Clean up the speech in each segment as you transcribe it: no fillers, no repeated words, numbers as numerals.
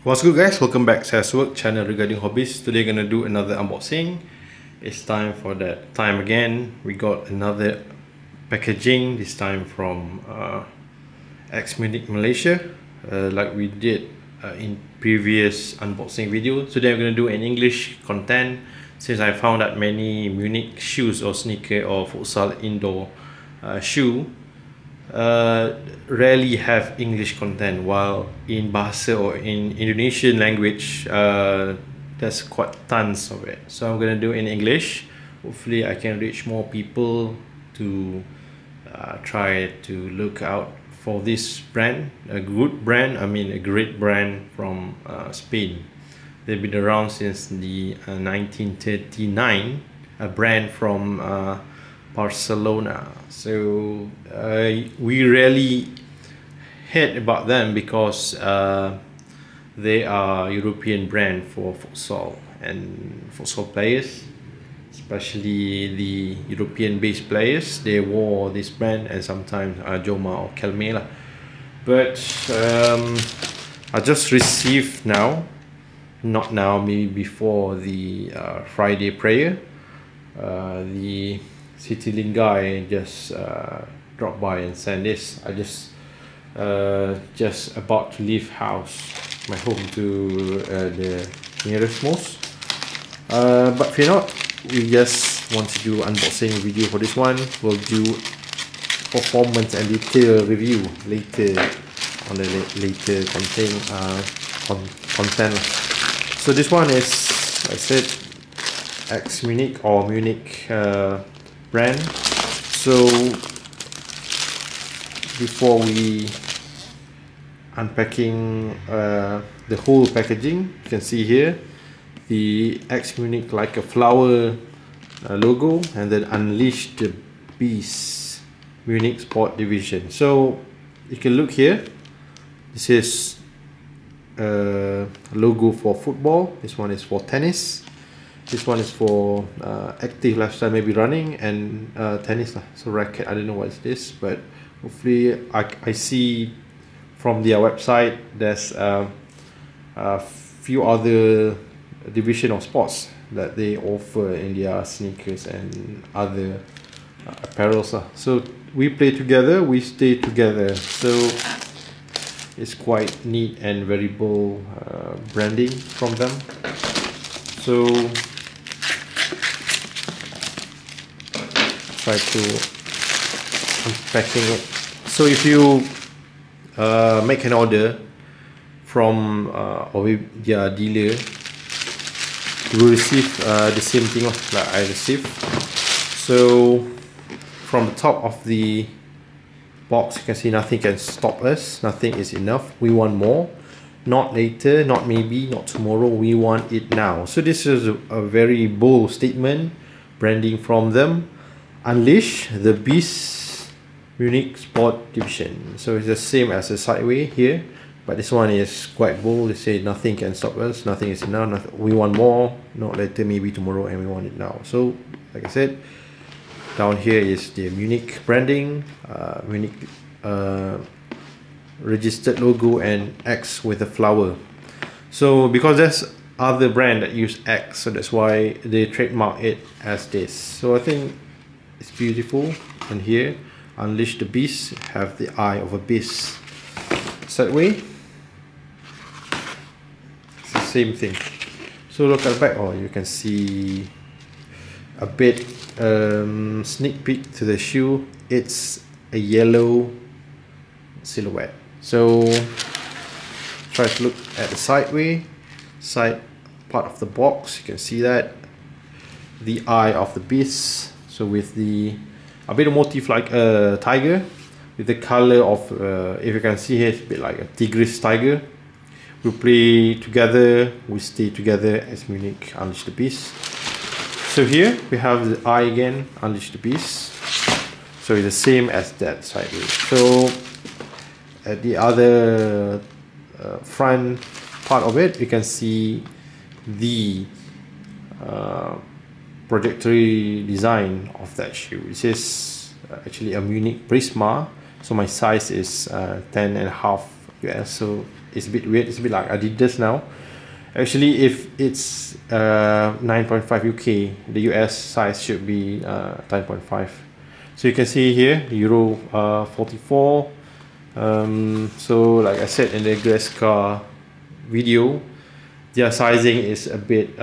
What's good guys, welcome back to Work channel regarding hobbies. Today gonna do another unboxing. It's time for that time again. We got another packaging, this time from XMunich Malaysia, like we did in previous unboxing video. Today I'm gonna do an English content since I found that many Munich shoes or sneaker or futsal indoor shoe rarely have English content, while in Bahasa or in Indonesian language there's quite tons of it. So I'm gonna do it in English. Hopefully I can reach more people to try to look out for this brand, a good brand, I mean a great brand from Spain. They've been around since the 1939, a brand from Barcelona. So we rarely heard about them because they are European brand for futsal and futsal players, especially the European based players. They wore this brand, and sometimes Joma or Kelme lah. But I just received now, not now, maybe before the Friday prayer, the Citylink guy just dropped by and sent this. I just about to leave my home to the nearest most, but fear not, we just want to do unboxing video for this one. We'll do performance and detail review later on the later content. So this one is, I said, XMunich or Munich brand. So before we unpacking the whole packaging, you can see here the XMunich like a flower logo, and then Unleash the Beast Munich Sport Division. So you can look here, this is a logo for football, this one is for tennis, this one is for active lifestyle, maybe running and tennis lah. So racket, I don't know what is this, but hopefully I see from their website there's a few other division of sports that they offer in their sneakers and other apparels lah. So we play together, we stay together. So it's quite neat and very bold branding from them. So try to unpacking it. So if you make an order from or their dealer, you will receive the same thing like I received. So from the top of the box, you can see nothing can stop us, nothing is enough, we want more, not later, not maybe, not tomorrow, we want it now. So this is a very bold statement branding from them. Unleash the Beast Munich Sport Division. So it's the same as the sideway here, but this one is quite bold. They say nothing can stop us, nothing is enough, we want more, not later, maybe tomorrow, and we want it now. So like I said, down here is the Munich branding, Munich registered logo, and X with a flower. So because there's other brand that use X, so that's why they trademark it as this. So I think it's beautiful. And here, Unleash the Beast, have the eye of a beast. Sideway, it's the same thing. So look at the back, you can see a bit sneak peek to the shoe. It's a yellow silhouette. So try to look at the side part of the box. You can see that the eye of the beast. So with the a bit of motif like a tiger, with the color of if you can see here, it's a bit like a tigress tiger. We play together, we stay together as Munich, Unleash the Beast. So here we have the eye again, Unleash the Beast. So it's the same as that sideway. So at the other front part of it, you can see the projectory design of that shoe. This is actually a Munich Prisma. So my size is 10.5 US. So it's a bit weird. It's a bit like Adidas now. Actually, if it's 9.5 UK, the US size should be 10.5. So you can see here Euro 44. So like I said in the grass car video, their sizing is a bit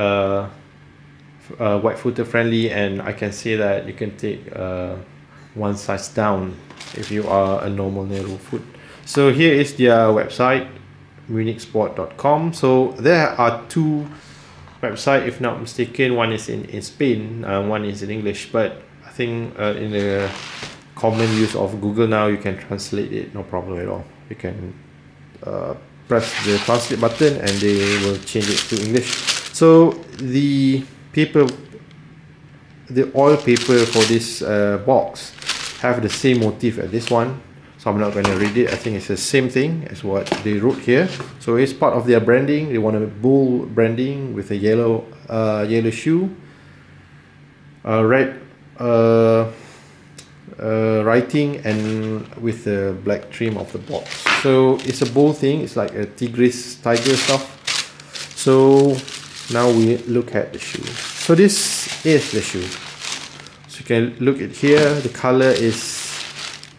wide footer friendly, and I can say that you can take one size down if you are a normal narrow foot. So here is their website, munichsport.com. So there are two websites, if not mistaken. One is in Spain, one is in English, but I think in the common use of Google now, you can translate it, no problem at all. You can press the translate button and they will change it to English. So the oil paper for this box have the same motif as this one, so I'm not going to read it. I think it's the same thing as what they wrote here. So it's part of their branding. They want a bull branding with a yellow shoe, red writing, and with the black trim of the box. So it's a bull thing. It's like a tiger stuff. So now we look at the shoe. So this is the shoe. So you can look at here. The color is,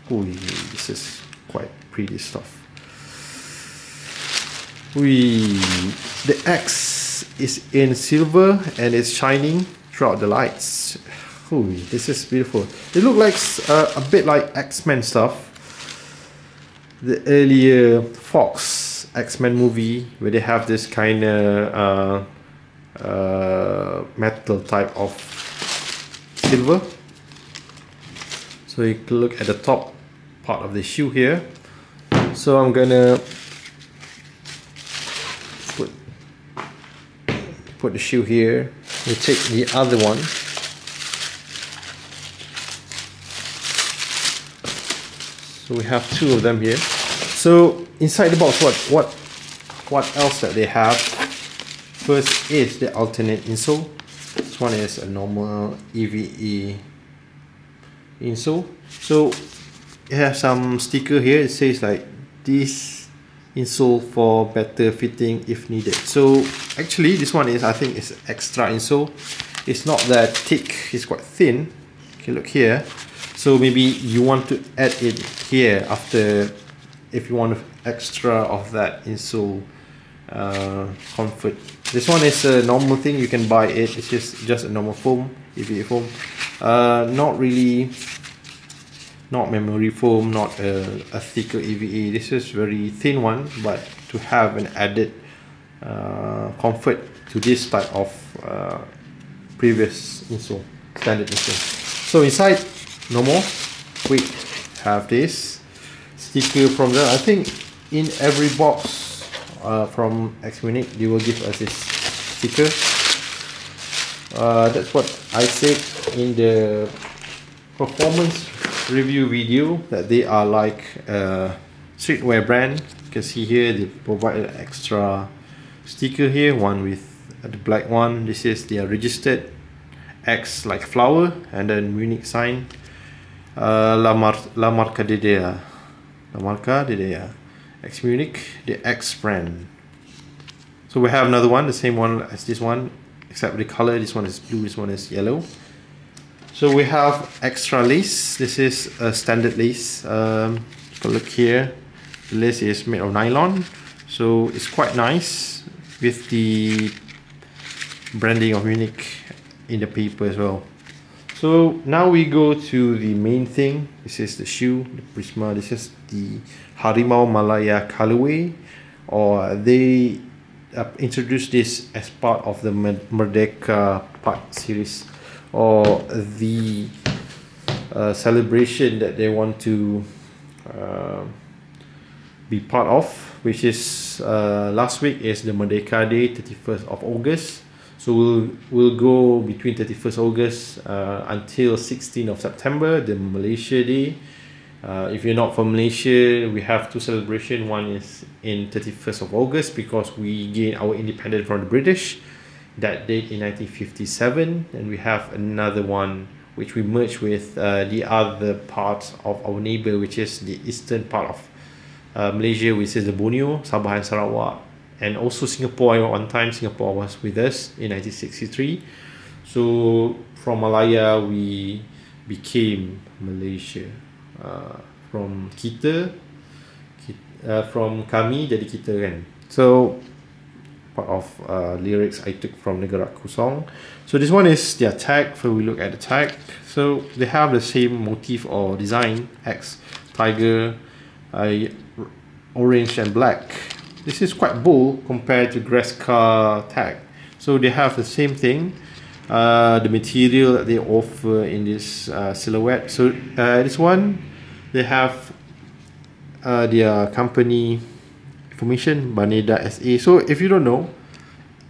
this is quite pretty stuff. The X is in silver and it's shining throughout the lights. This is beautiful. It looks like a bit like X-Men stuff. The earlier Fox X-Men movie, where they have this kind of metal type of silver. So you can look at the top part of the shoe here. So I'm gonna put the shoe here. We take the other one. So we have two of them here. So inside the box, what else that they have? First is the alternate insole. This one is a normal EVA insole. So it has some sticker here. It says like this insole for better fitting if needed. So actually this one is, I think it's extra insole. It's not that thick, it's quite thin. Okay, look here. So maybe you want to add it here after, if you want extra of that insole comfort. This one is a normal thing, you can buy it. It's just a normal foam, EVA foam. Not memory foam, not a thicker EVA. This is very thin one, but to have an added comfort to this type of previous insole, standard insole. So inside, no more. We have this sticker from there. I think in every box from XMunich, they will give us this sticker. That's what I said in the performance review video, that they are like a streetwear brand. You can see here they provide an extra sticker here, one with the black one. This is their registered X like flower, and then Munich sign. La marca de idea, XMunich, the X brand. So we have another one, the same one as this one, except the color. This one is blue, this one is yellow. So we have extra lace. This is a standard lace. Look here, the lace is made of nylon, so it's quite nice with the branding of Munich in the paper as well. So now we go to the main thing. This is the shoe, the Prisma. This is the Harimau Malaya colorway, or they introduced this as part of the Merdeka part series, or the celebration that they want to be part of, which is last week is the Merdeka Day, 31st of August. So we'll go between 31st August until 16th of September, the Malaysia Day. If you're not from Malaysia, we have two celebrations. One is in 31st of August because we gained our independence from the British, that date in 1957, and we have another one which we merged with the other part of our neighbor, which is the eastern part of Malaysia, we say the Borneo, Sabah and Sarawak, and also Singapore. At one time, Singapore was with us in 1963. So from Malaya, we became Malaysia. From kita, from kami jadi kita kan. So part of lyrics I took from Negaraku song. So this one is their tag. So we look at the tag. So they have the same motif or design: X, tiger, orange and black. This is quite bold compared to Gresca tag. So they have the same thing. The material that they offer in this silhouette. So this one, they have their company information, Baneda SA. So if you don't know,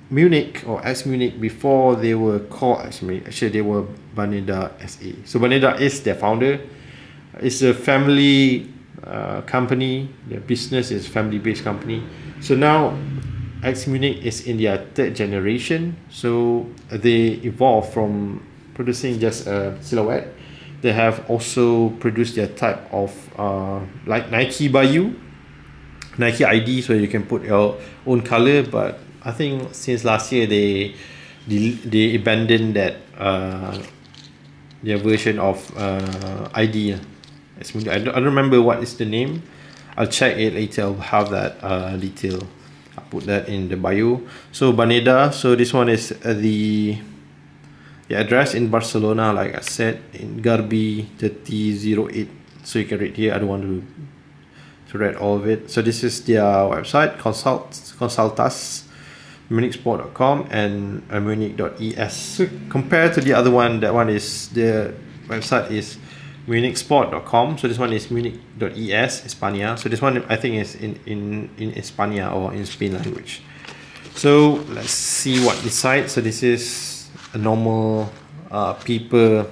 Munich or XMunich, before they were called XMunich, actually they were Baneda SA. So Baneda is their founder. It's a family company. Their business is family-based company. So now XMunich is in their third generation. So they evolved from producing just a silhouette. They have also produced their type of like Nike Bayou, Nike ID, so you can put your own color. But I think since last year they abandoned that their version of ID. I don't remember what is the name. I'll check it later. I'll have that detail. I'll put that in the bio. So Baneda. So this one is the address in Barcelona, like I said, in Garbi 3008. So you can read here. I don't want to read all of it. So this is their website, consultas munichsport.com and munich.es. So compared to the other one, that one is the website is munichsport.com. So this one is munich.es, España. So this one I think is in España or in Spain language. So let's see what inside. So this is a normal paper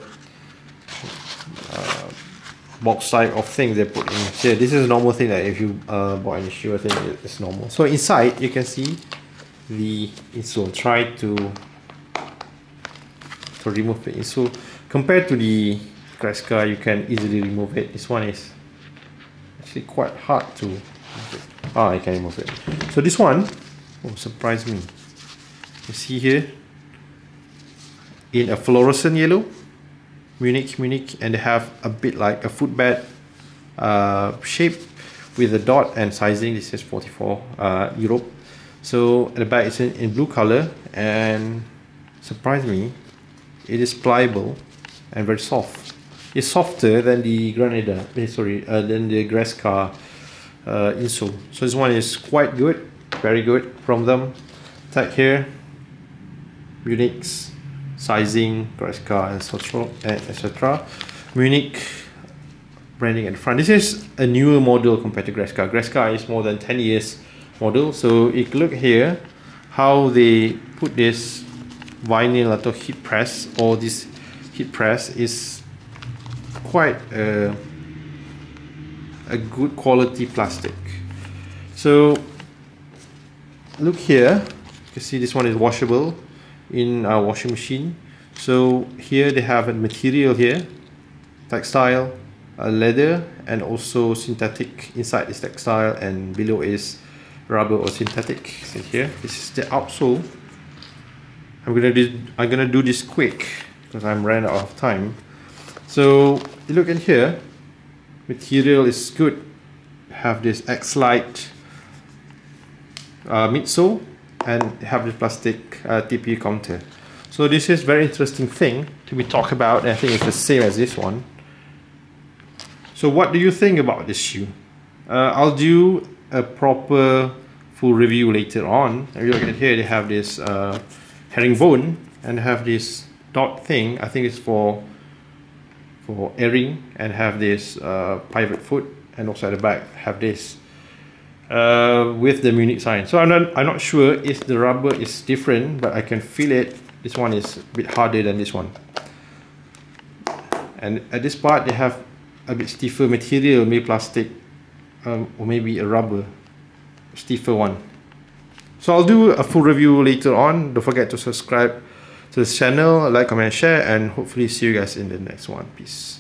box type of thing they put in here. This is a normal thing that if you bought any shoe, I think it's normal. So inside you can see the insole. Try to remove the insole. Compared to the Gresca, you can easily remove it. This one is actually quite hard to remove it. I can remove it. So this one, surprised me. You see here in a fluorescent yellow, Munich, and they have a bit like a footbed shape with a dot and sizing. This is 44 Europe. So at the back it's in blue color, and surprised me, it is pliable and very soft. It's softer than the Granada, than the Gresca insole. So this one is quite good, very good from them. Tag here, Munich's sizing, Gresca, etc. Munich branding at the front. This is a newer model compared to Gresca. Gresca is more than 10 years model. So if you look here, how they put this vinyl or heat press, or this heat press is quite a good quality plastic. So look here, you can see this one is washable in a washing machine. So here they have a material here, textile, leather, and also synthetic. Inside is textile and below is rubber or synthetic. See here, this is the outsole. I'm gonna do this quick because I'm ran out of time. So you look in here, material is good. Have this X-Lite midsole and have the plastic TPU counter. So this is very interesting thing to be talked about. I think it's the same as this one. So what do you think about this shoe? I'll do a proper full review later on. If you look at here, they have this herringbone and have this dot thing. I think it's for airing, and have this pivot foot, and also at the back have this with the Munich sign. So I'm not sure if the rubber is different, but I can feel it. This one is a bit harder than this one, and at this part they have a bit stiffer material, maybe plastic or maybe a rubber, stiffer one. So I'll do a full review later on. Don't forget to subscribe to this channel, like, comment, share, and hopefully see you guys in the next one. Peace.